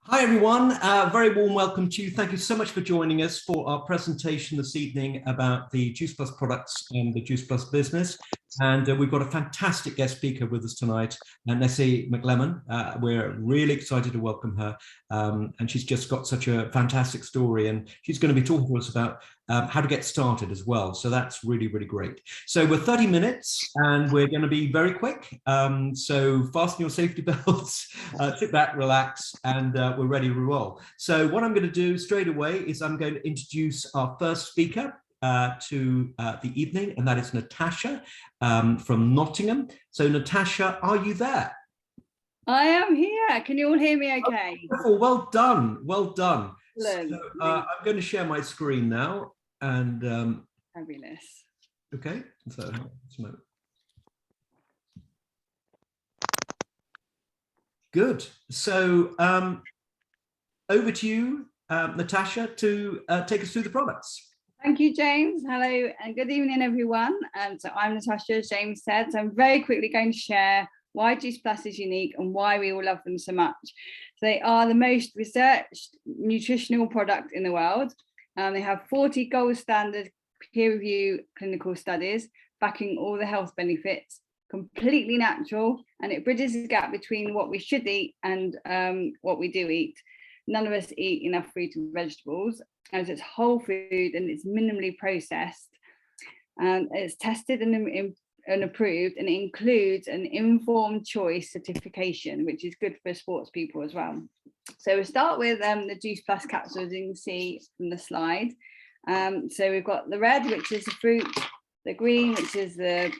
Hi everyone, very warm welcome to you. Thank you so much for joining us for our presentation this evening about the Juice Plus products and the Juice Plus business. And we've got a fantastic guest speaker with us tonight, Nese Leman. We're really excited to welcome her. And she's just got such a fantastic story, and she's going to be talking to us about how to get started as well. So that's really, really great. So we're 30 minutes and we're going to be very quick. So fasten your safety belts, sit back, relax, and we're ready to roll. So what I'm going to do straight away is I'm going to introduce our first speaker to the evening, and that is Natasha from Nottingham. So Natasha, are you there? I am here. Can you all hear me okay? Oh, well done. Well done. So, I'm going to share my screen now. And fabulous. Okay. So just a moment. Good. So over to you, Natasha, to take us through the products. Thank you, James. Hello and good evening, everyone. So I'm Natasha, as James said. So I'm very quickly going to share why Juice Plus is unique and why we all love them so much. So they are the most researched nutritional product in the world. They have 40 gold standard peer-reviewed clinical studies backing all the health benefits, completely natural, and it bridges the gap between what we should eat and what we do eat. None of us eat enough fruit and vegetables, as it's whole food and it's minimally processed. And it's tested and approved, and it includes an informed choice certification, which is good for sports people as well. So we'll start with the Juice Plus capsules, you can see from the slide. So we've got the red, which is the fruit, the green, which is the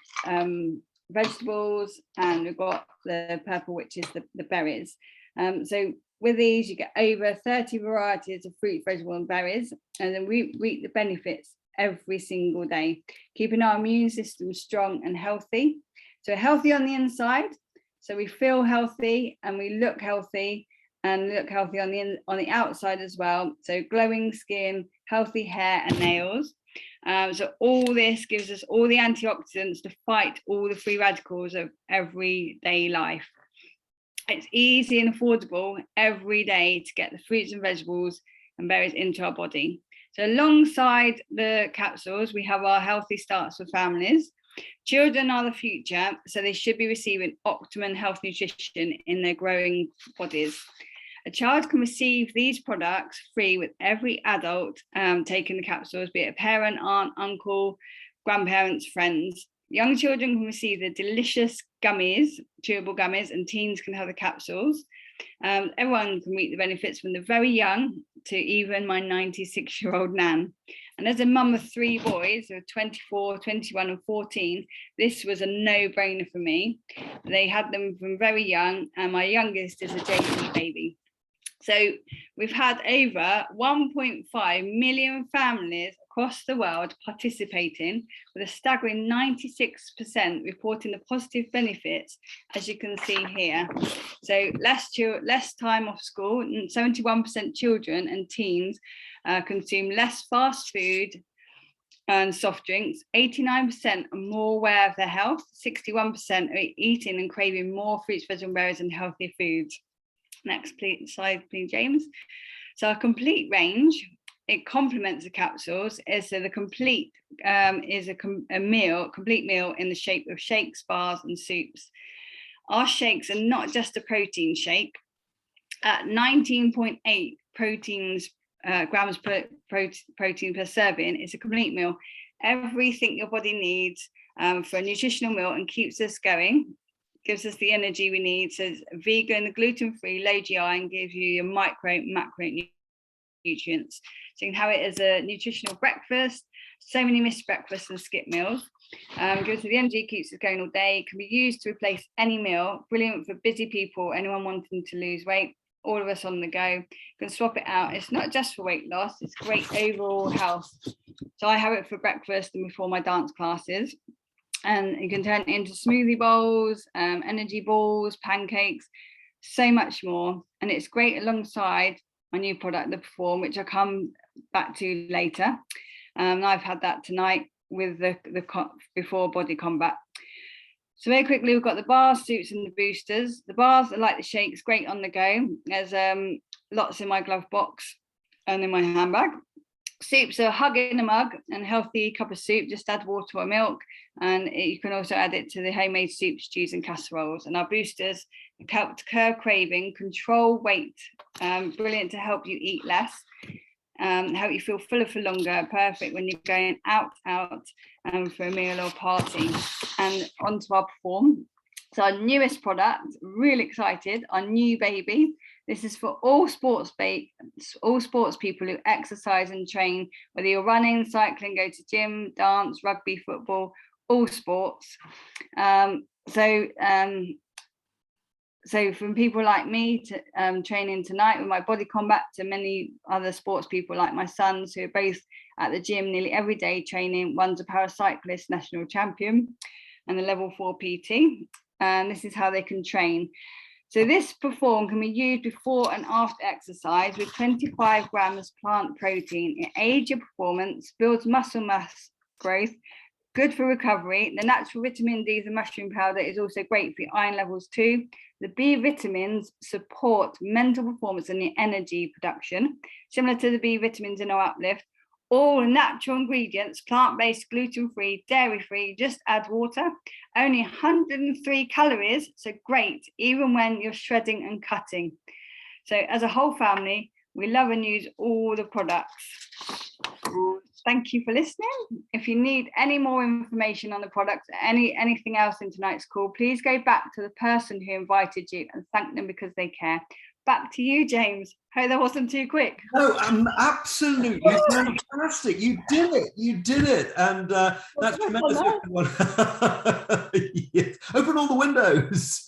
vegetables, and we've got the purple, which is the berries. So with these, you get over 30 varieties of fruit, vegetable, and berries, and then we reap the benefits every single day, keeping our immune system strong and healthy. So healthy on the inside, so we feel healthy and we look healthy, and look healthy on the outside as well. So glowing skin, healthy hair and nails. So all this gives us all the antioxidants to fight all the free radicals of everyday life. It's easy and affordable every day to get the fruits and vegetables and berries into our body. So alongside the capsules, we have our healthy starts for families. Children are the future, so they should be receiving optimum health nutrition in their growing bodies. A child can receive these products free with every adult taking the capsules, be it a parent, aunt, uncle, grandparents, friends. Young children can receive the delicious gummies, chewable gummies, and teens can have the capsules. Everyone can reap the benefits, from the very young to even my 96-year-old nan. And as a mum of 3 boys, who are 24, 21 and 14, this was a no-brainer for me. They had them from very young, and my youngest is a JP baby. So we've had over 1.5 million families across the world participating, with a staggering 96% reporting the positive benefits, as you can see here. So less time off school, and 71% children and teens consume less fast food and soft drinks. 89% are more aware of their health. 61% are eating and craving more fruits, vegetables, berries and healthier foods. Next slide, please, James. So a complete range, it complements the capsules. So the complete is a complete meal in the shape of shakes, bars and soups. Our shakes are not just a protein shake. At 19.8 grams per protein per serving, it's a complete meal. Everything your body needs for a nutritional meal, and keeps us going. Gives us the energy we need. So it's vegan, gluten-free, low GI, and gives you your micro, macro nutrients. So you can have it as a nutritional breakfast. So many missed breakfasts and skip meals. Gives us the energy, keeps us going all day. Can be used to replace any meal. Brilliant for busy people, anyone wanting to lose weight, all of us on the go. Can swap it out. It's not just for weight loss, it's great overall health. So I have it for breakfast and before my dance classes. And you can turn it into smoothie bowls, energy balls, pancakes, so much more. And it's great alongside my new product, the Perform, which I'll come back to later. I've had that tonight with the Before Body Combat. So very quickly, we've got the bars, soups and the boosters. The bars are like the shakes, great on the go. There's lots in my glove box and in my handbag. Soups are a hug in a mug and healthy cup of soup. Just add water or milk, and you can also add it to the homemade soups, stews and casseroles. And our boosters help to curb craving, control weight, brilliant to help you eat less, help you feel fuller for longer, perfect when you're going out for a meal or party. And on to our Perform. So our newest product, really excited, our new baby. This is for all sports people who exercise and train, whether you're running, cycling, go to gym, dance, rugby, football, all sports. So from people like me to training tonight with my body combat, to many other sports people like my sons who are both at the gym nearly every day training. One's a paracyclist national champion and a level 4 PT. And this is how they can train. So this Perform can be used before and after exercise with 25 grams plant protein. It aids your performance, builds muscle mass growth, good for recovery. The natural vitamin D, the mushroom powder, is also great for your iron levels too. The B vitamins support mental performance and the energy production, similar to the B vitamins in our Uplift. All natural ingredients, plant-based, gluten-free, dairy-free, just add water. Only 103 calories, so great, even when you're shredding and cutting. So as a whole family, we love and use all the products. Thank you for listening. If you need any more information on the products, anything else in tonight's call, please go back to the person who invited you and thank them because they care. Back to you, James. Hope that wasn't too quick. No, absolutely fantastic. You did it. And that's tremendous. Everyone. Yes. Open all the windows.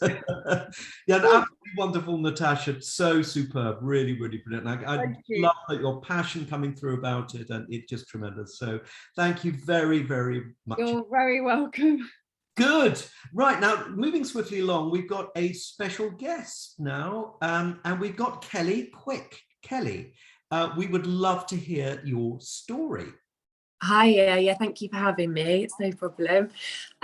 Yeah, absolutely wonderful, Natasha. So superb. Really, really brilliant. I love that your passion coming through about it, and it's just tremendous. So thank you very, very much. You're very welcome. Good. Right, now moving swiftly along, we've got a special guest now, and we've got Kelly Quick. Kelly, we would love to hear your story. Hi, yeah, thank you for having me. It's no problem.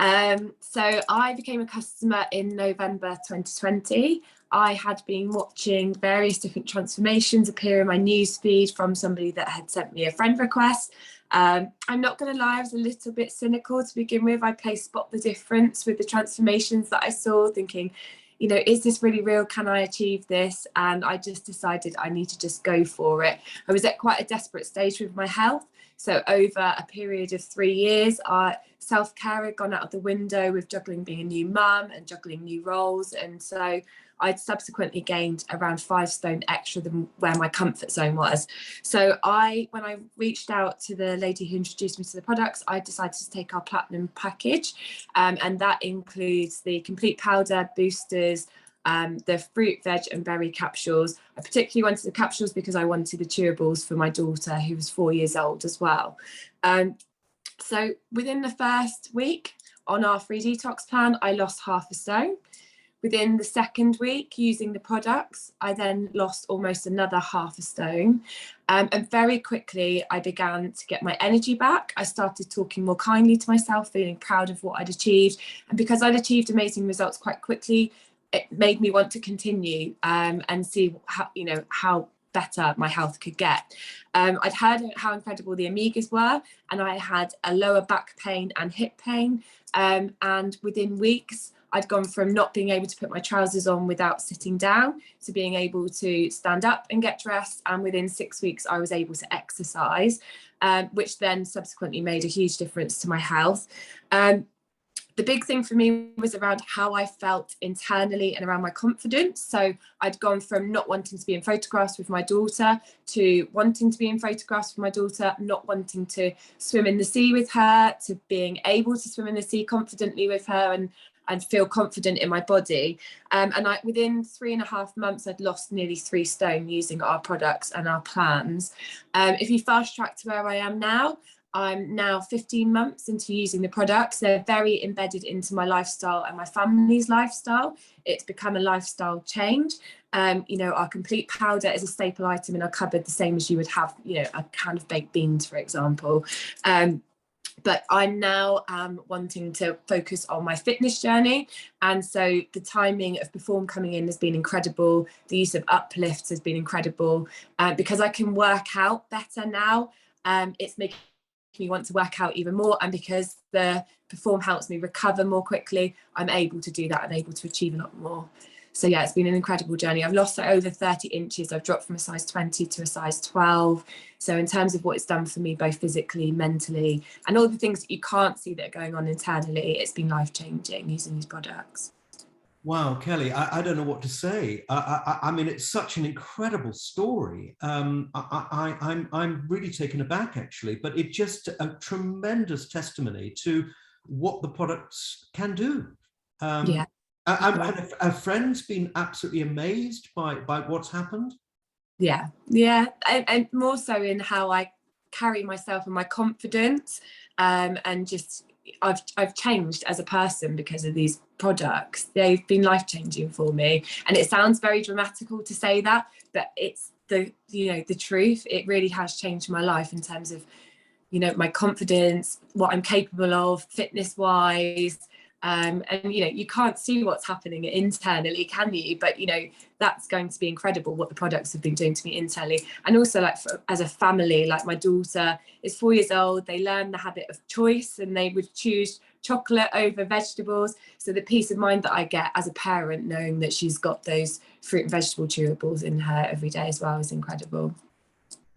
So I became a customer in November 2020. I had been watching various different transformations appear in my newsfeed from somebody that had sent me a friend request. I'm not going to lie, I was a little bit cynical to begin with. I played spot the difference with the transformations that I saw, thinking, you know, is this really real? Can I achieve this? And I just decided I need to just go for it. I was at quite a desperate stage with my health. So over a period of 3 years, self-care had gone out of the window with juggling being a new mum and juggling new roles. And so I'd subsequently gained around 5 stone extra than where my comfort zone was. So when I reached out to the lady who introduced me to the products, I decided to take our platinum package. And that includes the complete powder, boosters, the fruit, veg and berry capsules. I particularly wanted the capsules because I wanted the chewables for my daughter, who was 4 years old as well. So within the first week on our free detox plan, I lost 1/2 stone. Within the second week using the products, I then lost almost another 1/2 stone. And very quickly, I began to get my energy back. I started talking more kindly to myself, feeling proud of what I'd achieved. And because I'd achieved amazing results quite quickly, it made me want to continue and see how better my health could get. I'd heard how incredible the Omegas were, and I had a lower back pain and hip pain. And within weeks, I'd gone from not being able to put my trousers on without sitting down to being able to stand up and get dressed. And within 6 weeks, I was able to exercise, which then subsequently made a huge difference to my health. The big thing for me was around how I felt internally and around my confidence. So I'd gone from not wanting to be in photographs with my daughter to wanting to be in photographs with my daughter, not wanting to swim in the sea with her, to being able to swim in the sea confidently with her and feel confident in my body. And within 3.5 months, I'd lost nearly 3 stone using our products and our plans. If you fast track to where I am now, I'm now 15 months into using the products. They're very embedded into my lifestyle and my family's lifestyle. It's become a lifestyle change. Our complete powder is a staple item in our cupboard, the same as you would have, a can of baked beans, for example. But I now am wanting to focus on my fitness journey. And so the timing of Perform coming in has been incredible. The use of uplifts has been incredible, because I can work out better now. It's making me want to work out even more. And because the Perform helps me recover more quickly, I'm able to do that and able to achieve a lot more. So yeah, it's been an incredible journey. I've lost over 30 inches. I've dropped from a size 20 to a size 12. So in terms of what it's done for me, both physically, mentally, and all the things that you can't see that are going on internally, it's been life-changing using these products. Wow, Kelly, I don't know what to say. I mean, it's such an incredible story. I'm really taken aback, actually, but it's just a tremendous testimony to what the products can do. Yeah. Have friends been absolutely amazed by what's happened? Yeah, and more so in how I carry myself and my confidence, and just I've changed as a person because of these products. They've been life-changing for me, and it sounds very dramatical to say that, but it's the truth. It really has changed my life in terms of my confidence, what I'm capable of fitness wise. And you can't see what's happening internally, can you? But that's going to be incredible what the products have been doing to me internally. And also, as a family, like my daughter is 4 years old, they learn the habit of choice and they would choose chocolate over vegetables. So the peace of mind that I get as a parent, knowing that she's got those fruit and vegetable chewables in her every day as well, is incredible.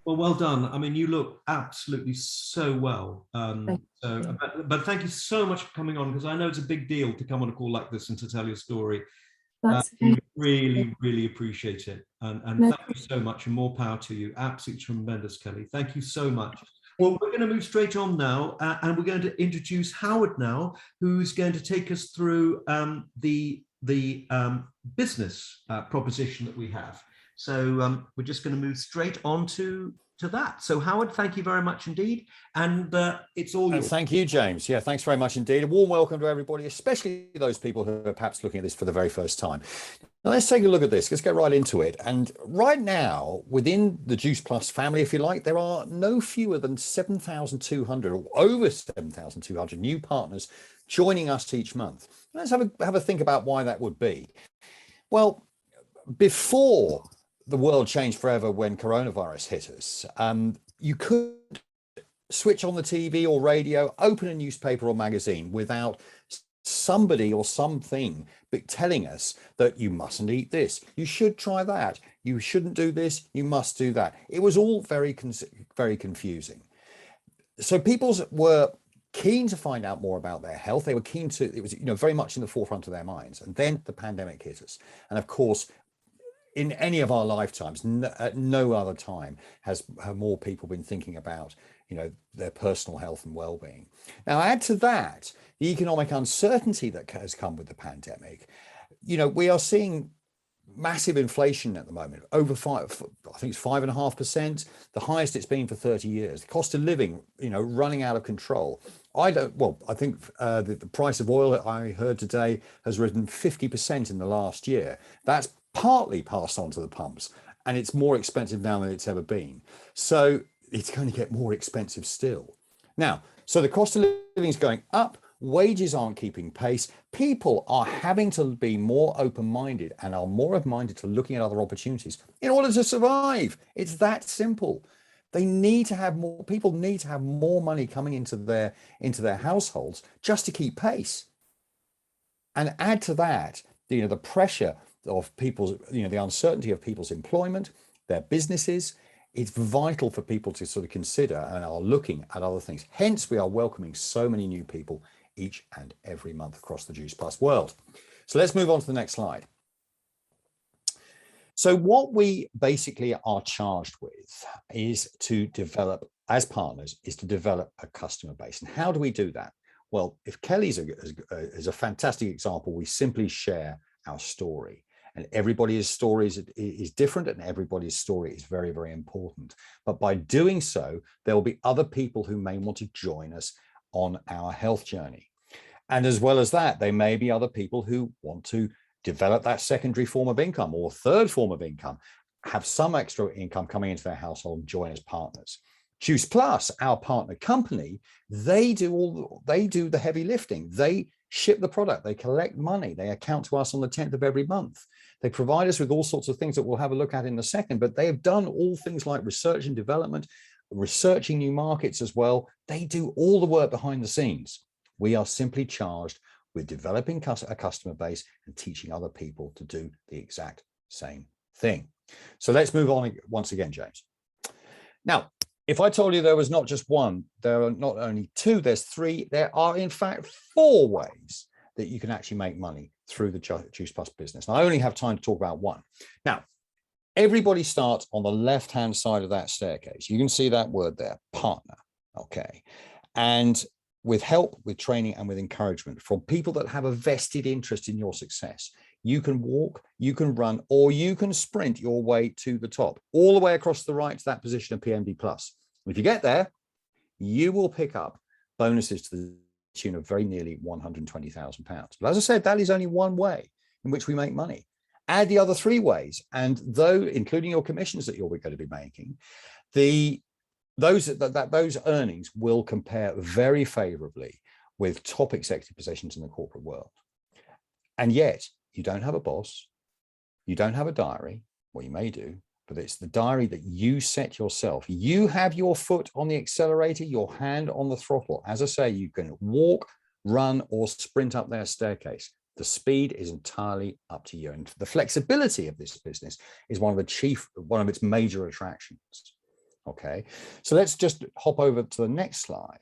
Well done. I mean, you look absolutely so well. But thank you so much for coming on, because I know it's a big deal to come on a call like this and to tell your story. That's okay. Really, really appreciate it. And thank you so much, and more power to you. Absolutely tremendous, Kelly. Thank you so much. Well, we're going to move straight on now, and we're going to introduce Howard now, who's going to take us through the business proposition that we have. So we're just going to move straight on to that. So Howard, thank you very much indeed. And it's all yours. Thank you, James. Yeah, thanks very much indeed. A warm welcome to everybody, especially those people who are perhaps looking at this for the very first time. Now, let's take a look at this. Let's get right into it. And right now, within the Juice Plus family, if you like, there are no fewer than 7,200 or over 7,200 new partners joining us each month. Let's have a think about why that would be. Well, before the world changed forever when coronavirus hit us, you could switch on the TV or radio, open a newspaper or magazine without somebody or something telling us that you mustn't eat this, you should try that, you shouldn't do this, you must do that. It was all very confusing. So people were keen to find out more about their health. They were keen to, it was very much in the forefront of their minds. And then the pandemic hit us. And of course, in any of our lifetimes, at no other time have more people been thinking about, their personal health and well-being. Now, add to that the economic uncertainty that has come with the pandemic. We are seeing massive inflation at the moment, over I think it's 5.5%, the highest it's been for 30 years. The cost of living, running out of control. I think the price of oil, I heard today, has risen 50% in the last year. That's partly passed on to the pumps, and it's more expensive now than it's ever been. So it's going to get more expensive still. Now, so the cost of living is going up, wages aren't keeping pace, people are having to be more open-minded and are more open-minded to looking at other opportunities in order to survive. It's that simple. People need to have more money coming into their households just to keep pace. And add to that, the pressure of people's, the uncertainty of people's employment, their businesses. It's vital for people to sort of consider and are looking at other things. Hence, we are welcoming so many new people each and every month across the Juice Plus world. So let's move on to the next slide. So what we basically are charged with is to develop, as partners, is to develop a customer base. And how do we do that? Well, if Kelly's is a fantastic example, we simply share our story. And everybody's story is different, and everybody's story is very, very important. But by doing so, there will be other people who may want to join us on our health journey. And as well as that, there may be other people who want to develop that secondary form of income or third form of income, have some extra income coming into their household and join as partners. Juice Plus, our partner company, they do the heavy lifting. They ship the product, they collect money, they account to us on the 10th of every month. They provide us with all sorts of things that we'll have a look at in a second, but they have done all things like research and development, researching new markets as well. They do all the work behind the scenes. We are simply charged with developing a customer base and teaching other people to do the exact same thing. So let's move on once again, James. Now, if I told you there was not just one, there are not only two, there's three, there are in fact 4 ways that you can actually make money through the Juice Plus business. And I only have time to talk about one. Now, everybody starts on the left-hand side of that staircase. You can see that word there, partner, okay? And with help, with training, and with encouragement from people that have a vested interest in your success, you can walk, you can run, or you can sprint your way to the top, all the way across the right to that position of PMD Plus. If you get there, you will pick up bonuses to the tune of very nearly £120,000. But as I said, that is only one way in which we make money. Add the other 3 ways, and though, including your commissions that you're going to be making, those earnings will compare very favorably with top executive positions in the corporate world. And yet, you don't have a boss, you don't have a diary. Well, you may do, but it's the diary that you set yourself. You have your foot on the accelerator, your hand on the throttle. As I say, you can walk, run, or sprint up their staircase. The speed is entirely up to you. And the flexibility of this business is one of its major attractions. Okay, so let's just hop over to the next slide.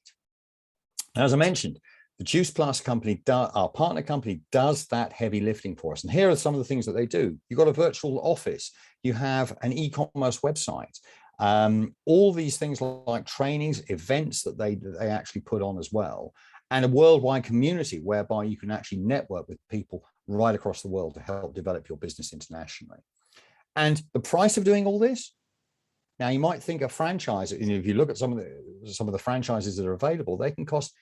As I mentioned, the Juice Plus company, our partner company, does that heavy lifting for us. And here are some of the things that they do. You've got a virtual office, you have an e-commerce website, all these things like trainings, events that they actually put on as well, and a worldwide community whereby you can actually network with people right across the world to help develop your business internationally. And the price of doing all this, now you might think a franchise, if you look at some of the franchises that are available, they can cost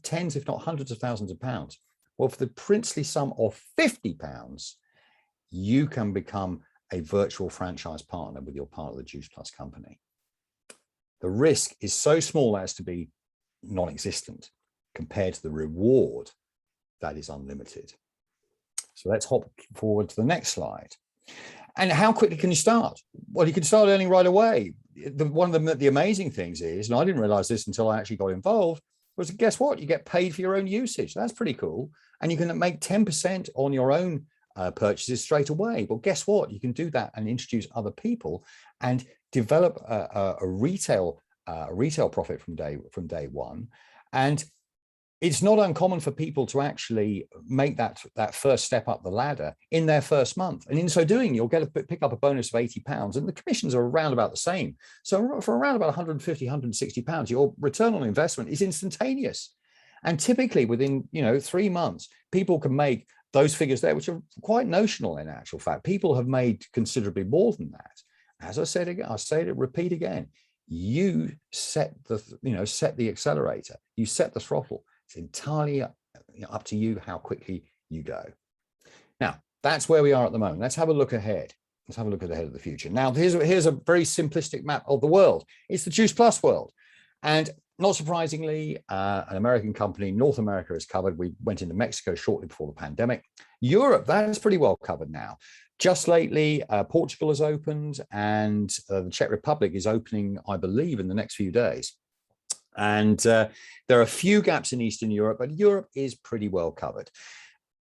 tens, if not hundreds of thousands of pounds. Well, for the princely sum of £50, you can become a virtual franchise partner with your part of the Juice Plus company. The risk is so small as to be non-existent compared to the reward that is unlimited. So let's hop forward to the next slide. And how quickly can you start? Well, you can start earning right away. One of the amazing things is, and I didn't realize this until I actually got involved, was guess what? You get paid for your own usage. That's pretty cool. And you can make 10% on your own purchases straight away. But guess what? You can do that and introduce other people and develop a retail profit from day one. And it's not uncommon for people to actually make that first step up the ladder in their first month. And in so doing, you'll pick up a bonus of £80, and the commissions are around about the same. So for around about £150, £160, your return on investment is instantaneous. And typically within 3 months, people can make those figures there, which are quite notional in actual fact. People have made considerably more than that. As I said again, I'll say it, repeat again, you set the accelerator, you set the throttle. It's entirely up to you how quickly you go. Now, that's where we are at the moment. Let's have a look ahead. Let's have a look ahead of the future. Now, here's a very simplistic map of the world. It's the Juice Plus world. And not surprisingly, an American company, North America is covered. We went into Mexico shortly before the pandemic. Europe, that's pretty well covered now. Just lately, Portugal has opened, and the Czech Republic is opening, I believe, in the next few days. And there are a few gaps in Eastern Europe, but Europe is pretty well covered.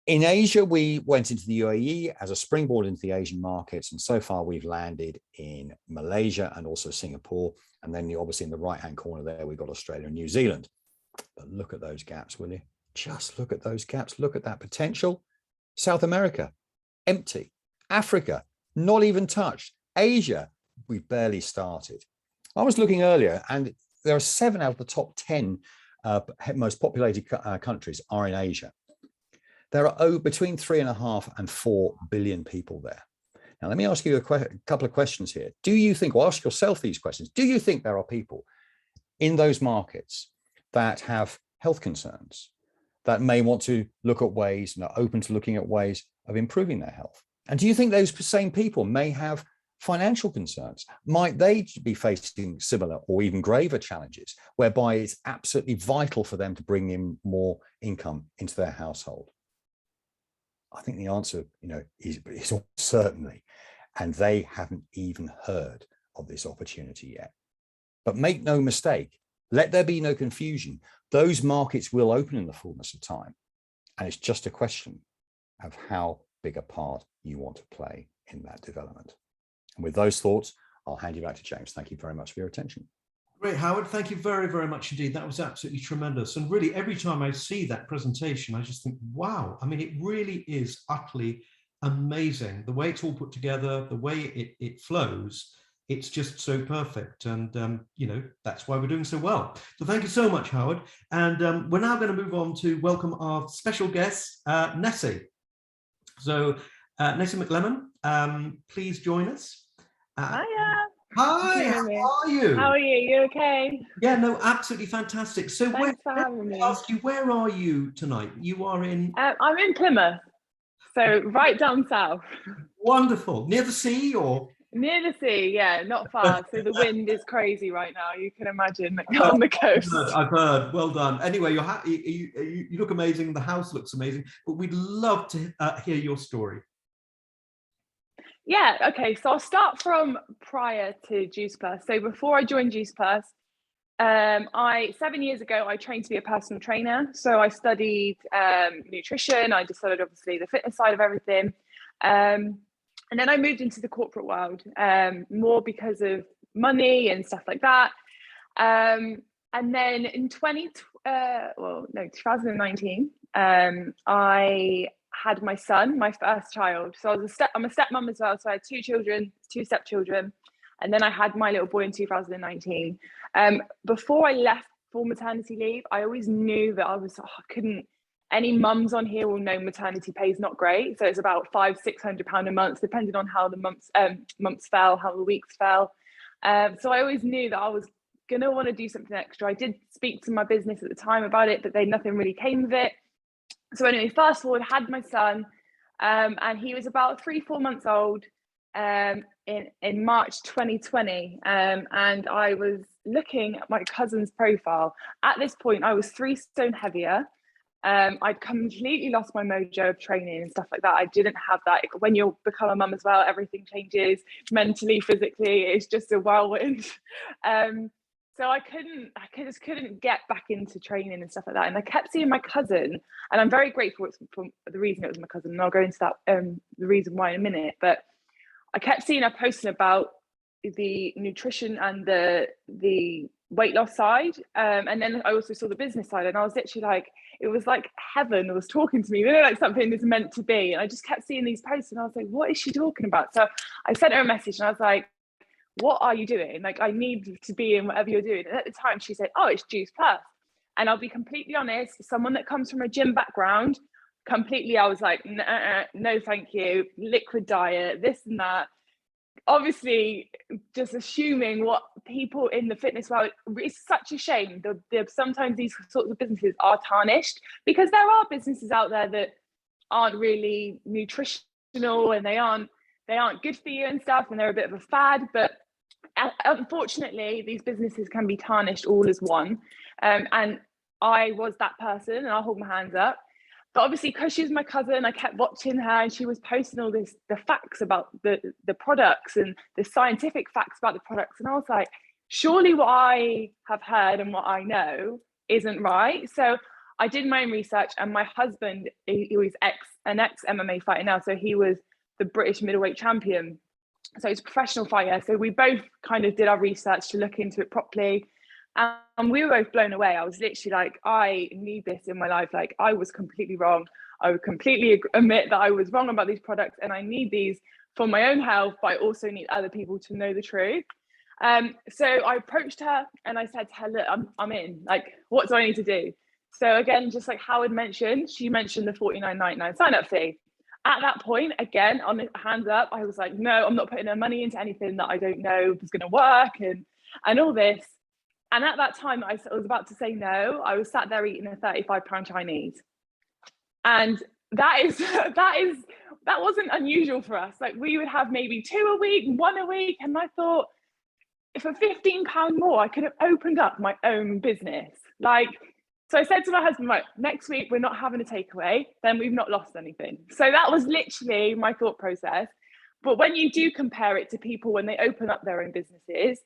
In Asia, we went into the UAE as a springboard into the Asian markets. And so far, we've landed in Malaysia and also Singapore. And then obviously in the right-hand corner there, we've got Australia and New Zealand. But look at those gaps, will you? Just look at those gaps. Look at that potential. South America, empty. Africa, not even touched. Asia, we've barely started. I was looking earlier, and there are 7 out of the top 10 most populated countries are in Asia. There are between 3.5 and 4 billion people there. Now, let me ask you a couple of questions here. Do you think, or ask yourself these questions, do you think there are people in those markets that have health concerns, that may want to look at ways and are open to looking at ways of improving their health? And do you think those same people may have financial concerns? Might they be facing similar or even graver challenges, whereby it's absolutely vital for them to bring in more income into their household? I think the answer, is certainly, and they haven't even heard of this opportunity yet. But make no mistake, let there be no confusion. Those markets will open in the fullness of time. And it's just a question of how big a part you want to play in that development. And with those thoughts, I'll hand you back to James. Thank you very much for your attention. Great, Howard. Thank you very, very much indeed. That was absolutely tremendous. And really, every time I see that presentation, I just think, wow. I mean, it really is utterly amazing. The way it's all put together, the way it flows, it's just so perfect. And, that's why we're doing so well. So thank you so much, Howard. And we're now going to move on to welcome our special guest, Nese. So Nese McLeman, please join us. Hiya. Hi, how are you? How are you? You okay? Yeah, no, absolutely fantastic. So Thanks for having me. ask you, where are you tonight? You are in... I'm in Plymouth, so right down south. Wonderful. Near the sea or? Near the sea, yeah, not far. So the wind is crazy right now. You can imagine on the coast. I've heard. Well done. Anyway, you look amazing. The house looks amazing. But we'd love to hear your story. Yeah, okay, so I'll start from prior to Juice Plus. So before I joined Juice Plus, 7 years ago, I trained to be a personal trainer. So I studied nutrition. I just studied, obviously, the fitness side of everything. And then I moved into the corporate world, more because of money and stuff like that. And then in 2019, I had my son, my first child. So I'm a stepmom as well. So I had 2 children, 2 stepchildren. And then I had my little boy in 2019. Before I left for maternity leave, I always knew that any mums on here will know maternity pay is not great. So it's about £500-600 a month, depending on how the months fell, how the weeks fell. So I always knew that I was gonna want to do something extra. I did speak to my business at the time about it, but nothing really came of it. So anyway, fast forward, had my son, and he was about 3-4 months old in March 2020, and I was looking at my cousin's profile. At this point, I was 3 stone heavier. I'd completely lost my mojo of training and stuff like that. I didn't have that. When you become a mum as well, everything changes mentally, physically. It's just a whirlwind. So I just couldn't get back into training and stuff like that. And I kept seeing my cousin, and I'm very grateful for the reason it was my cousin. And I'll go into that, the reason why in a minute. But I kept seeing her posting about the nutrition and the weight loss side. And then I also saw the business side, and I was literally like, it was like heaven was talking to me, like something is meant to be. And I just kept seeing these posts, and I was like, what is she talking about? So I sent her a message, and I was like, what are you doing? Like, I need to be in whatever you're doing. And at the time she said, oh, it's Juice Plus. And I'll be completely honest, someone that comes from a gym background, I was like, no, thank you. Liquid diet, this and that. Obviously, just assuming what people in the fitness world, it's such a shame. Sometimes these sorts of businesses are tarnished, because there are businesses out there that aren't really nutritional, and they aren't good for you and stuff, and they're a bit of a fad. But unfortunately, these businesses can be tarnished all as one. And I was that person, and I'll hold my hands up. But obviously, because she was my cousin, I kept watching her, and she was posting all the facts about the products and the scientific facts about the products. And I was like, surely what I have heard and what I know isn't right. So I did my own research, and my husband, he was an ex MMA fighter now. So he was the British middleweight champion. So he's a professional fighter. So we both kind of did our research to look into it properly. And we were both blown away. I was literally like, I need this in my life. Like, I was completely wrong. I would completely admit that I was wrong about these products, and I need these for my own health, but I also need other people to know the truth. So I approached her, and I said to her, look, I'm in. Like, what do I need to do? So again, just like Howard mentioned, she mentioned the $49.99 sign-up fee. At that point, again, on the hands up, I was like, no, I'm not putting no money into anything that I don't know is going to work, and all this. And at that time, I was about to say no. I was sat there eating a £35 Chinese. And that wasn't unusual for us. Like we would have maybe 2 a week, 1 a week, and I thought, if for £15 more, I could have opened up my own business. Like, so I said to my husband, right, next week we're not having a takeaway, then we've not lost anything. So that was literally my thought process. But when you do compare it to people when they open up their own businesses,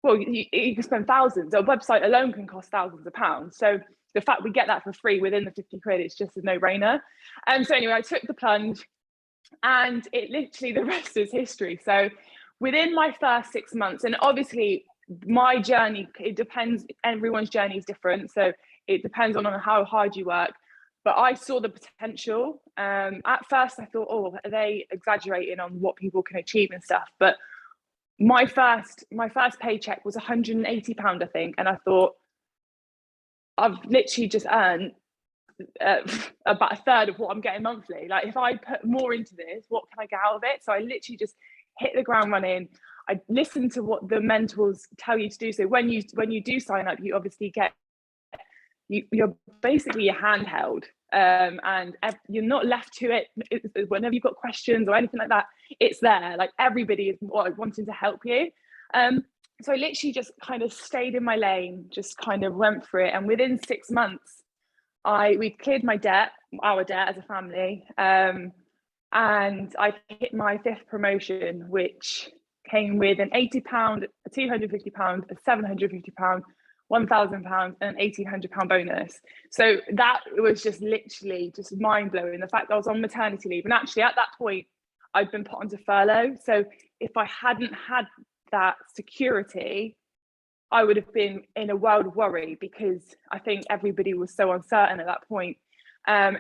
well, you can spend thousands. A website alone can cost thousands of pounds. So the fact we get that for free within the 50 quid, it's just a no-brainer. And so anyway, I took the plunge, and it literally, the rest is history. So within my first 6 months, and obviously my journey, it depends, everyone's journey is different. So it depends on how hard you work. But I saw the potential. At first I thought, oh, are they exaggerating on what people can achieve and stuff? But my first paycheck was £180, I think. And I thought, I've literally just earned about a third of what I'm getting monthly. Like, if I put more into this, what can I get out of it? So I literally just hit the ground running. I listened to what the mentors tell you to do. So when you do sign up, you obviously get, you're basically your handheld, and you're not left to it. Whenever you've got questions or anything like that, it's there. Like, everybody is wanting to help you. So I literally just kind of stayed in my lane, just kind of went for it. And within 6 months, we cleared our debt as a family. And I hit my 5th promotion, which came with an £80, a £250, a £750, £1,000 and an £1,800 bonus. So that was just literally just mind-blowing. The fact that I was on maternity leave, and actually at that point I'd been put onto furlough. So if I hadn't had that security, I would have been in a world of worry, because I think everybody was so uncertain at that point. And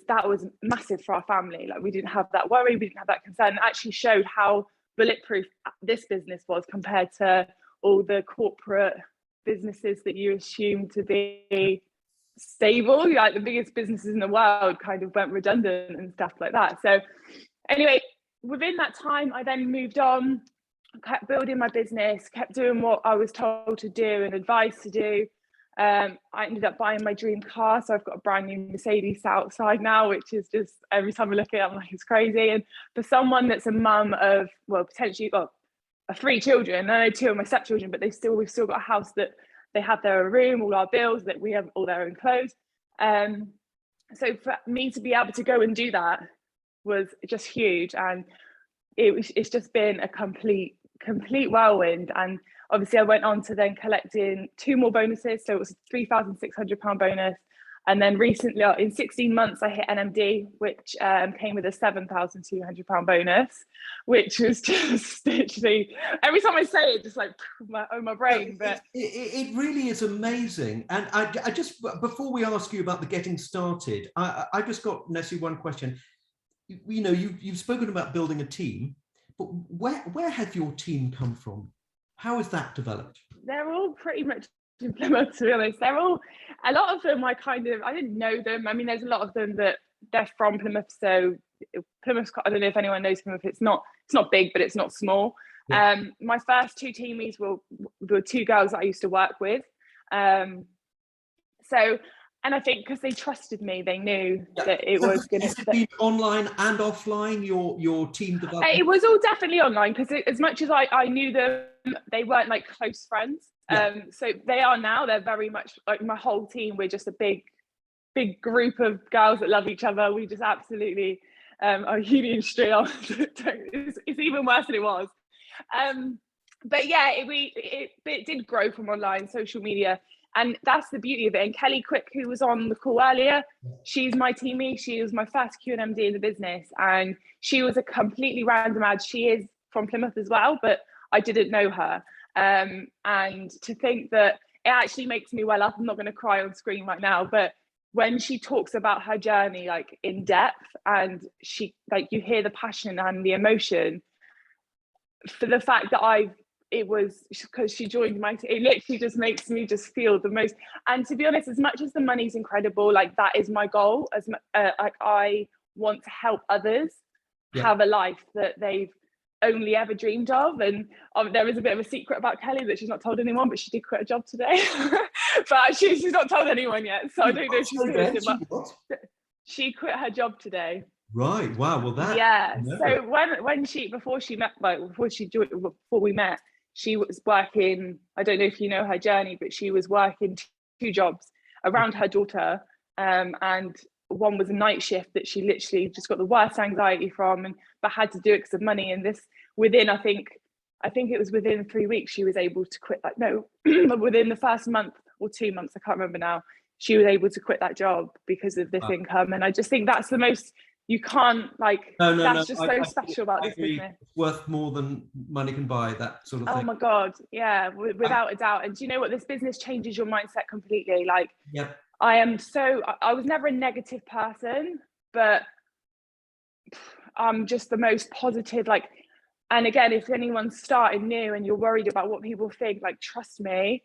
that was massive for our family. Like, we didn't have that worry, we didn't have that concern. It actually showed how bulletproof this business was compared to all the corporate businesses that you assume to be stable. Like, the biggest businesses in the world kind of went redundant and stuff like that. So anyway, within that time, I then moved on, kept building my business, kept doing what I was told to do and advised to do. I ended up buying my dream car, so I've got a brand new Mercedes outside now, which is just, every time I look at it, I'm like, it's crazy. And for someone that's a mum of, well, potentially got 3 children, I know 2 of my stepchildren, but we've still got a house that they have their own room, all our bills, that we have all their own clothes. So for me to be able to go and do that was just huge, and it's just been a complete whirlwind. And obviously I went on to then collecting 2 more bonuses, so it was a £3,600 bonus, and then recently, in 16 months, I hit NMD, which came with a £7,200 bonus, which was just literally, every time I say it, just like my brain. But it really is amazing. And I just, before we ask you about the getting started, I just got, Nese, one question. You know, you've spoken about building a team, but where have your team come from? How has that developed? They're all pretty much in Plymouth, to be honest. They're all, a lot of them I didn't know them. I mean, there's a lot of them that they're from Plymouth. So Plymouth, I don't know if anyone knows Plymouth. It's not big, but it's not small. Yeah. My first 2 teamies were 2 girls that I used to work with. So, and I think because they trusted me, they knew that it was going to. Has it been online and offline, your team development? It was all definitely online, because as much as I knew them, they weren't like close friends. Yeah. So they are now. They're very much like my whole team. We're just a big group of girls that love each other. We just absolutely are union street. It's even worse than it was. But yeah, it did grow from online social media. And that's the beauty of it. And Kelly Quick, who was on the call earlier, she's my teamie. She was my first QNMD in the business. And she was a completely random ad. She is from Plymouth as well, but I didn't know her. And to think that it actually makes me well up. I'm not going to cry on screen right now, but when she talks about her journey, like in depth, and she, like, you hear the passion and the emotion for the fact that it was because she joined my team. It literally just makes me just feel the most. And to be honest, as much as the money's incredible, like, that is my goal. Like, I want to help others have a life that they've only ever dreamed of. And there is a bit of a secret about Kelly that she's not told anyone, but she did quit a job today. But she's not told anyone yet, so I don't know if she's going to. She quit her job today. Right. Wow. Well, that. Yeah. No. So before we met, she was working. I don't know if you know her journey, but she was working 2 jobs around her daughter, and one was a night shift that she literally just got the worst anxiety from, but had to do it because of money. And this within, I think it was within 3 weeks she was able to quit that. No, within the first month or 2 months, I can't remember now. She was able to quit that job because of this income, and I just think that's the most. You can't that's just so special about this business. It's worth more than money can buy, that sort of thing. Oh my God, yeah, without a doubt. And do you know what? This business changes your mindset completely. Like, Yep. I was never a negative person, but I'm just the most positive. Like, and again, if anyone's starting new and you're worried about what people think, like, trust me,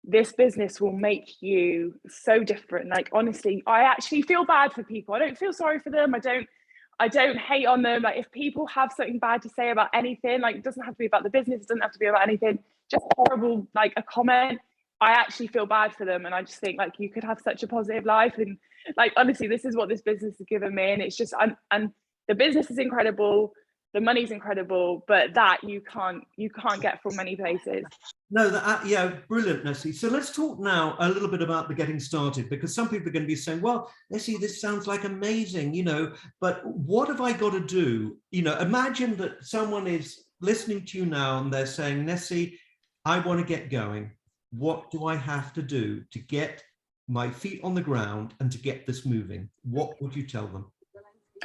this business will make you so different. Like, honestly, I actually feel bad for people. I don't feel sorry for them. I don't hate on them. Like, if people have something bad to say about anything, like, it doesn't have to be about the business, it doesn't have to be about anything, just horrible, like a comment, I actually feel bad for them. And I just think, like, you could have such a positive life. And like, honestly, this is what this business has given me. And it's just, and the business is incredible, the money's incredible, but that you can't get from many places. No, yeah, brilliant, Nese. So let's talk now a little bit about the getting started, because some people are going to be saying, well, Nese, this sounds like amazing, but what have I got to do? Imagine that someone is listening to you now and they're saying, Nese, I want to get going. What do I have to do to get my feet on the ground and to get this moving? What would you tell them?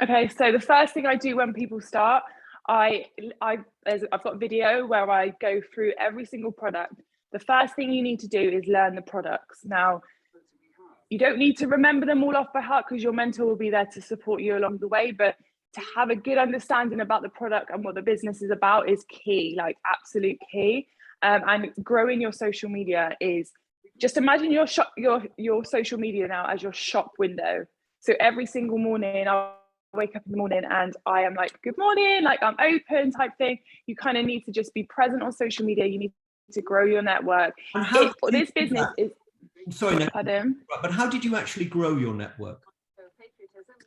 Okay, so the first thing I do when people start, I've got a video where I go through every single product. The first thing you need to do is learn the products. Now, you don't need to remember them all off by heart because your mentor will be there to support you along the way, but to have a good understanding about the product and what the business is about is key, like absolute key. And growing your social media is, just imagine your social media now as your shop window. So every single morning I'll wake up in the morning and I am like, good morning, like I'm open type thing. You kind of need to just be present on social media. You need to grow your network. This business is, sorry, pardon? But how did you actually grow your network?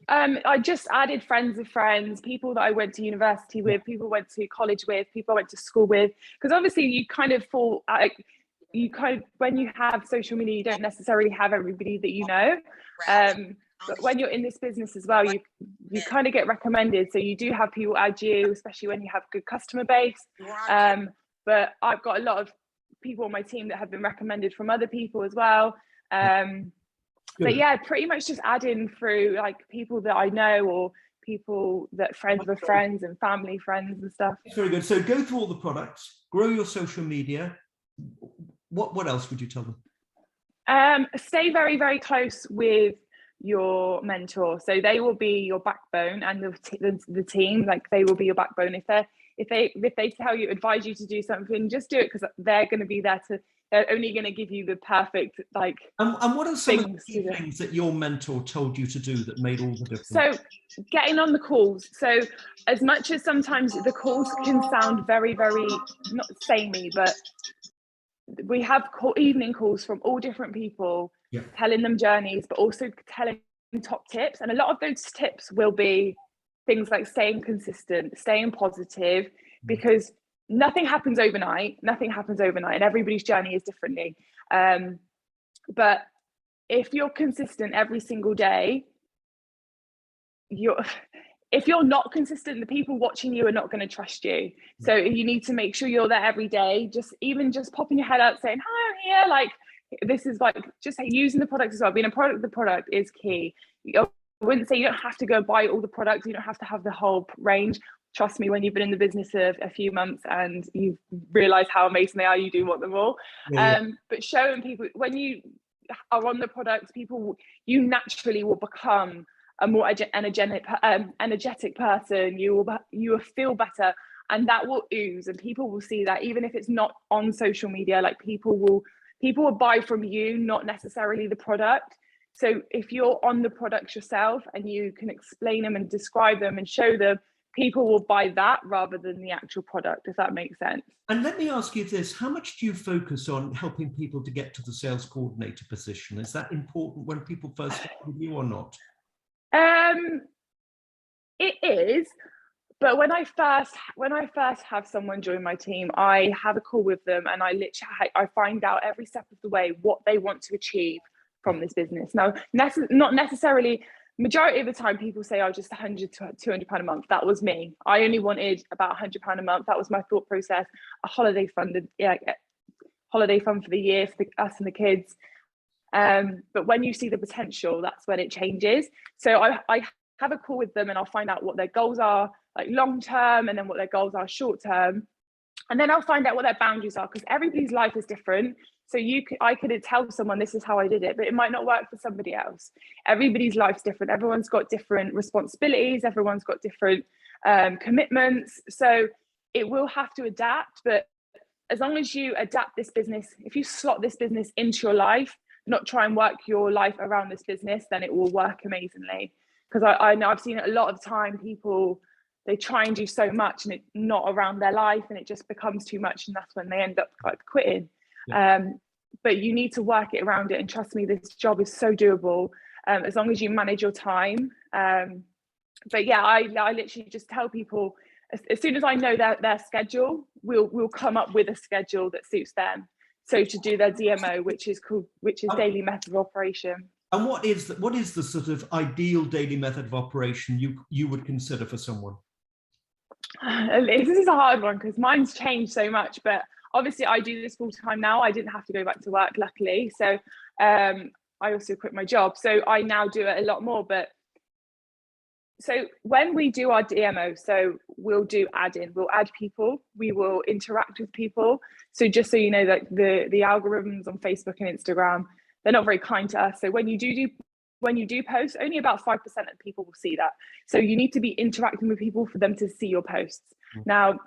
I just added friends of friends, people that I went to university with, people I went to college with, people I went to school with, because obviously you kind of when you have social media, you don't necessarily have everybody that you know. But when you're in this business as well, you kind of get recommended. So you do have people add you, especially when you have a good customer base. But I've got a lot of people on my team that have been recommended from other people as well. But yeah, pretty much just adding through like people that I know or people that friends of friends and family friends and stuff. Very good. So go through all the products, grow your social media. What else would you tell them? Stay very, very close with your mentor. So they will be your backbone, and the team, like they will be your backbone. If they tell you, advise you to do something, just do it, because they're going to be there they're only going to give you the perfect like. And what are some of the key things that your mentor told you to do that made all the difference? So getting on the calls. So as much as sometimes the calls can sound very, very not samey, but we have evening calls from all different people, telling them journeys, but also telling top tips. And a lot of those tips will be things like staying consistent, staying positive, because nothing happens overnight, and everybody's journey is differently. But if you're consistent every single day, if you're not consistent, the people watching you are not going to trust you. So you need to make sure you're there every day, just popping your head up saying, hi, I'm here. Like, this is like, just using the product as well. Being a product of the product is key. I wouldn't say you don't have to go buy all the products. You don't have to have the whole range. Trust me, when you've been in the business a few months and you realize how amazing they are, you do want them all. But showing people, when you are on the products, you naturally will become a more energetic person. You will feel better, and that will ooze, and people will see that, even if it's not on social media. Like, people will buy from you, not necessarily the product. So if you're on the products yourself and you can explain them and describe them and show them, people will buy that rather than the actual product, if that makes sense. And let me ask you this, how much do you focus on helping people to get to the sales coordinator position? Is that important when people first start with you or not? It is, but when I first have someone join my team, I have a call with them and I find out every step of the way what they want to achieve from this business. Now, not necessarily. Majority of the time, people say, "Oh, just 100 to 200 pound a month." That was me. I only wanted about 100 pound a month. That was my thought process. A holiday fund, holiday fund for the year for us and the kids. But when you see the potential, that's when it changes. So I have a call with them and I'll find out what their goals are, like long term, and then what their goals are short term. And then I'll find out what their boundaries are, because everybody's life is different. So I could tell someone this is how I did it, but it might not work for somebody else. Everybody's life's different. Everyone's got different responsibilities. Everyone's got different commitments. So it will have to adapt. But as long as you adapt this business, if you slot this business into your life, not try and work your life around this business, then it will work amazingly. Because I know I've seen it a lot of time, people, they try and do so much and it's not around their life and it just becomes too much, and that's when they end up like quitting. Yeah. But you need to work it around it, and trust me, this job is so doable as long as you manage your time. But yeah, I literally just tell people as soon as I know their schedule, we'll come up with a schedule that suits them. So to do their DMO, which is daily method of operation. And what is the sort of ideal daily method of operation you would consider for someone? This is a hard one because mine's changed so much, but obviously I do this full time now. I didn't have to go back to work, luckily. So I also quit my job. So I now do it a lot more. But so when we do our DMO, so we'll do add-in, we'll add people, we will interact with people. So just so you know that the algorithms on Facebook and Instagram, they're not very kind to us. So when you do post, only about 5% of people will see that. So you need to be interacting with people for them to see your posts. Now,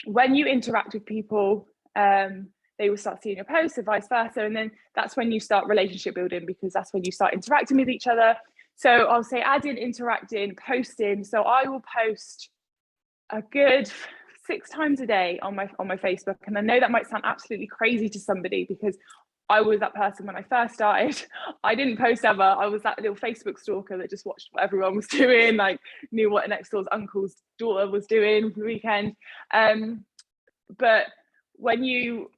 when you interact with people, they will start seeing your posts and vice versa. And then that's when you start relationship building, because that's when you start interacting with each other. So I'll say add in, interact in, post in. So I will post a good 6 times a day on my Facebook. And I know that might sound absolutely crazy to somebody, because I was that person when I first started. I didn't post ever. I was that little Facebook stalker that just watched what everyone was doing, like knew what next door's uncle's daughter was doing for the weekend. But when you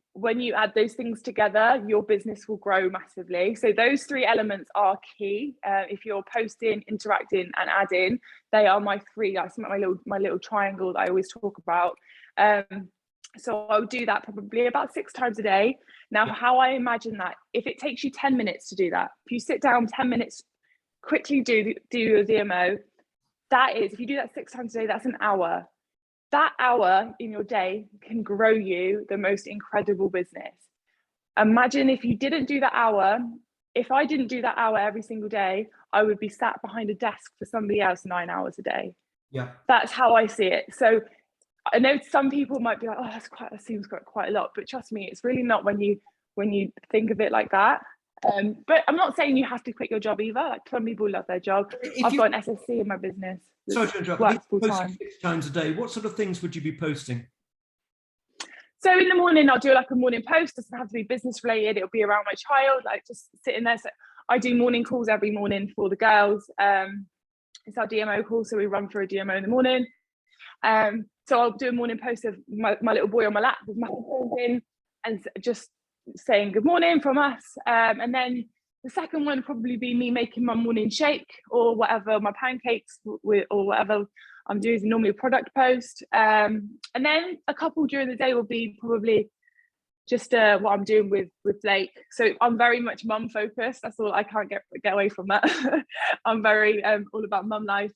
add those things together, your business will grow massively. So those 3 elements are key. If you're posting, interacting, and adding, they are my 3. That's my little triangle that I always talk about. So I'll do that probably about 6 times a day. Now, how I imagine that, if it takes you 10 minutes to do that, if you sit down 10 minutes, quickly do your DMO, that is, if you do that 6 times a day, that's an hour. That hour in your day can grow you the most incredible business. Imagine if you didn't do that hour. If I didn't do that hour every single day, I would be sat behind a desk for somebody else 9 hours a day. Yeah, that's how I see it. So I know some people might be like, oh, that seems quite a lot, but trust me, it's really not when you think of it like that. But I'm not saying you have to quit your job either. Like, some people love their job. I've got an SSC in my business. Sorry to interrupt. If you post 6 times a day, what sort of things would you be posting? So in the morning, I'll do like a morning post. It doesn't have to be business related. It'll be around my child, like just sitting there. So I do morning calls every morning for the girls. It's our DMO call, so we run for a DMO in the morning. So I'll do a morning post of my little boy on my lap with my headphones in and just saying good morning from us. And then the second one would probably be me making my morning shake or whatever, my pancakes or whatever I'm doing, is normally a product post. And then a couple during the day will be probably just what I'm doing with Blake. So I'm very much mum focused. That's all. I can't get away from that. I'm very all about mum life,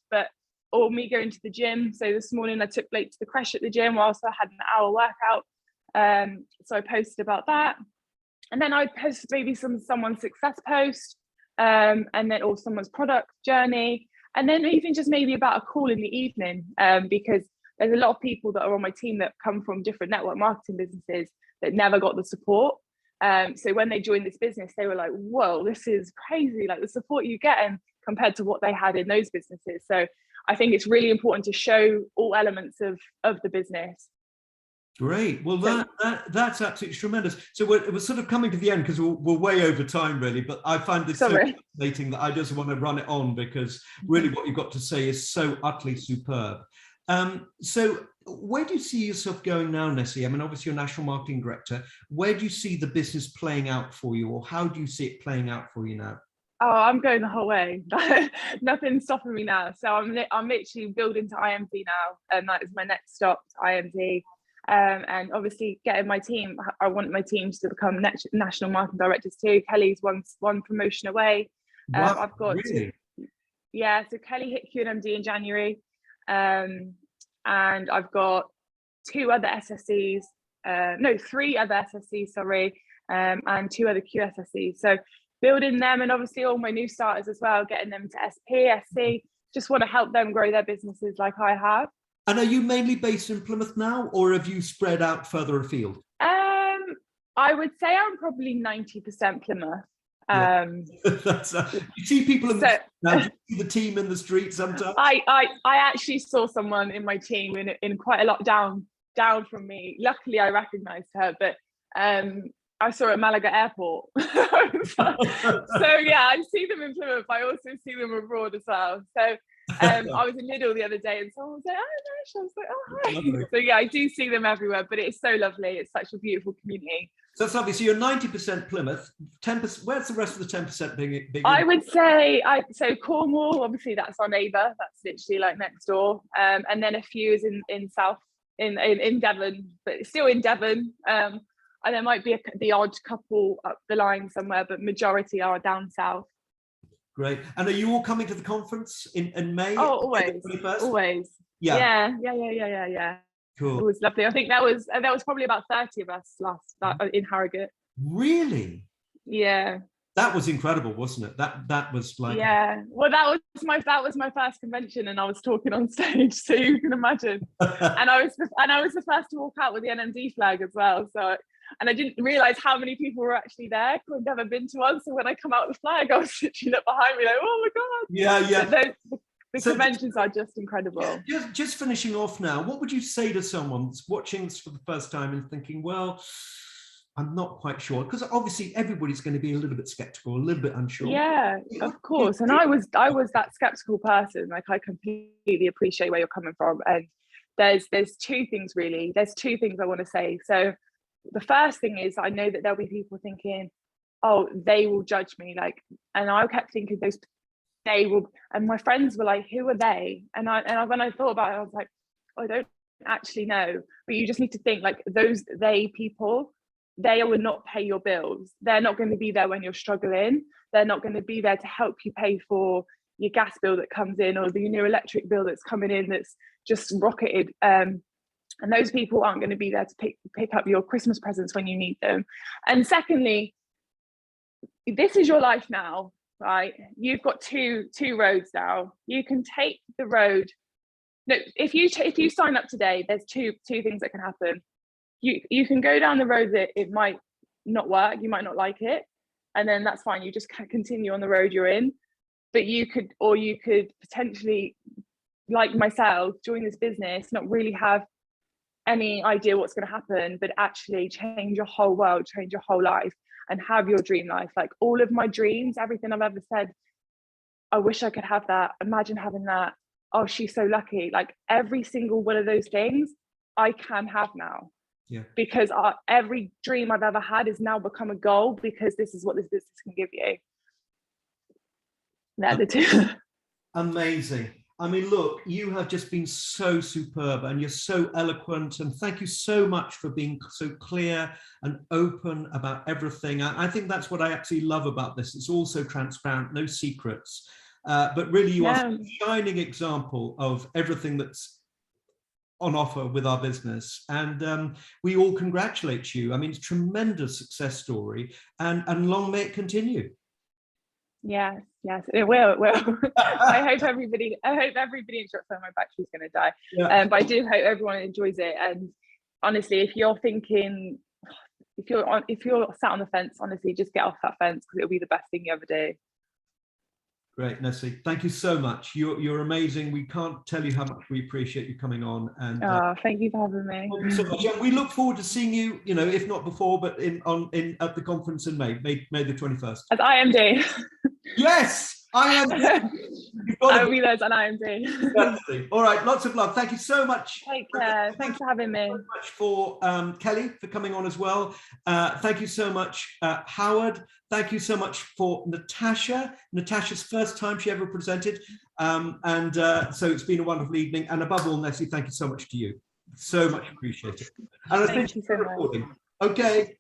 or me going to the gym. So this morning I took Blake to the creche at the gym whilst I had an hour workout. So I posted about that. And then I post maybe someone's success post, and then or someone's product journey. And then even just maybe about a call in the evening, because there's a lot of people that are on my team that come from different network marketing businesses that never got the support. So when they joined this business, they were like, whoa, this is crazy. Like the support you get compared to what they had in those businesses. So I think it's really important to show all elements of the business. Great. Well, that's absolutely tremendous. So we're sort of coming to the end because we're way over time, really. But I find this so fascinating that I just want to run it on because really what you've got to say is so utterly superb. So where do you see yourself going now, Nese? I mean, obviously you're National Marketing Director. Where do you see the business playing out for you, or how do you see it playing out for you now? Oh, I'm going the whole way. Nothing's stopping me now. So I'm literally building to IMD now, and that is my next stop, IMD. And obviously getting my team. I want my teams to become national marketing directors too. Kelly's one promotion away. Wow, I've got really? so Kelly hit QNMD in January, and I've got three other SSCs, sorry, and 2 other QSSCs. So building them, and obviously all my new starters as well, getting them to SP, SC, just want to help them grow their businesses like I have. And are you mainly based in Plymouth now, or have you spread out further afield? I would say I'm probably 90% Plymouth. Yeah. You see people in now, do you see the team in the street sometimes? I actually saw someone in my team in quite a lot down from me. Luckily, I recognised her, but I saw her at Malaga Airport. So yeah, I see them in Plymouth. I also see them abroad as well. So I was in Lidl the other day and someone was like, oh Nash, I was like, oh hi. Lovely. So yeah, I do see them everywhere, but it's so lovely. It's such a beautiful community. So that's lovely. So you're 90% Plymouth, 10%. Where's the rest of the 10% being? I would say so Cornwall, obviously that's our neighbour. That's literally like next door. And then a few is in South in Devon, but it's still in Devon. And there might be the odd couple up the line somewhere, but majority are down south. Great. And are you all coming to the conference in May? Oh, always. Yeah. Cool. It was lovely. I think that was probably about 30 of us in Harrogate. Really? Yeah. That was incredible, wasn't it? That was like, yeah. Well, that was my first convention, and I was talking on stage, so you can imagine. and I was the first to walk out with the NMD flag as well. So, and I didn't realise how many people were actually there because I'd never been to one. So when I come out with the flag, I was literally look behind me like, oh my god. Yeah. The conventions are just incredible. Just finishing off now, what would you say to someone that's watching this for the first time and thinking, well, I'm not quite sure, because obviously everybody's going to be a little bit skeptical, a little bit unsure. Yeah, of course. And I was that skeptical person. Like, I completely appreciate where you're coming from. And there's 2 things really. There's 2 things I want to say. So the first thing is, I know that there'll be people thinking, oh, they will judge me. Like, and I kept thinking they will, and my friends were like, who are they? And I when I thought about it, I was like, I don't actually know. But you just need to think, like, those people, they will not pay your bills. They're not going to be there when you're struggling. They're not going to be there to help you pay for your gas bill that comes in, or the new electric bill that's coming in that's just rocketed. And those people aren't going to be there to pick up your Christmas presents when you need them. And secondly, this is your life now, right? You've got two roads now. You can take the road. No, if you sign up today, there's two things that can happen. You can go down the road that it might not work, you might not like it, and then that's fine. You just continue on the road you're in. But you could potentially, like myself, join this business, not really have any idea what's going to happen, but actually change your whole world, change your whole life, and have your dream life. Like, all of my dreams, everything I've ever said, I wish I could have that. Imagine having that. Oh, she's so lucky. Like, every single one of those things I can have now. Yeah. Because every dream I've ever had has now become a goal, because this is what this business can give you. They're the 2. Amazing. I mean, look, you have just been so superb, and you're so eloquent, and thank you so much for being so clear and open about everything. I think that's what I absolutely love about this. It's all so transparent, no secrets, but really you are a shining example of everything that's on offer with our business, and we all congratulate you. I mean, it's a tremendous success story, and long may it continue. Yes, it will. I hope everybody enjoys. My battery's going to die. Yeah. But I do hope everyone enjoys it. And honestly, if you're sat on the fence, honestly, just get off that fence, because it'll be the best thing you ever do. Great, Nese. Thank you so much. You're amazing. We can't tell you how much we appreciate you coming on. And thank you for having me. thank you so much. And we look forward to seeing you, you know, if not before, but at the conference in May the 21st. As IMD. Yes, I am. I'll be there as an IMD. Definitely. All right, lots of love. Thank you so much. Take care. Thanks for having me. Thank you so much for Kelly for coming on as well. Thank you so much, Howard. Thank you so much for Natasha. Natasha's first time she ever presented. So it's been a wonderful evening. And above all, Nese, thank you so much to you. So much appreciated. And Thank you so much. Okay.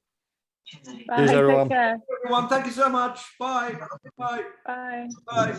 Bye. Cheers, everyone. Take care. Everyone, thank you so much. Bye. Bye. Bye. Bye.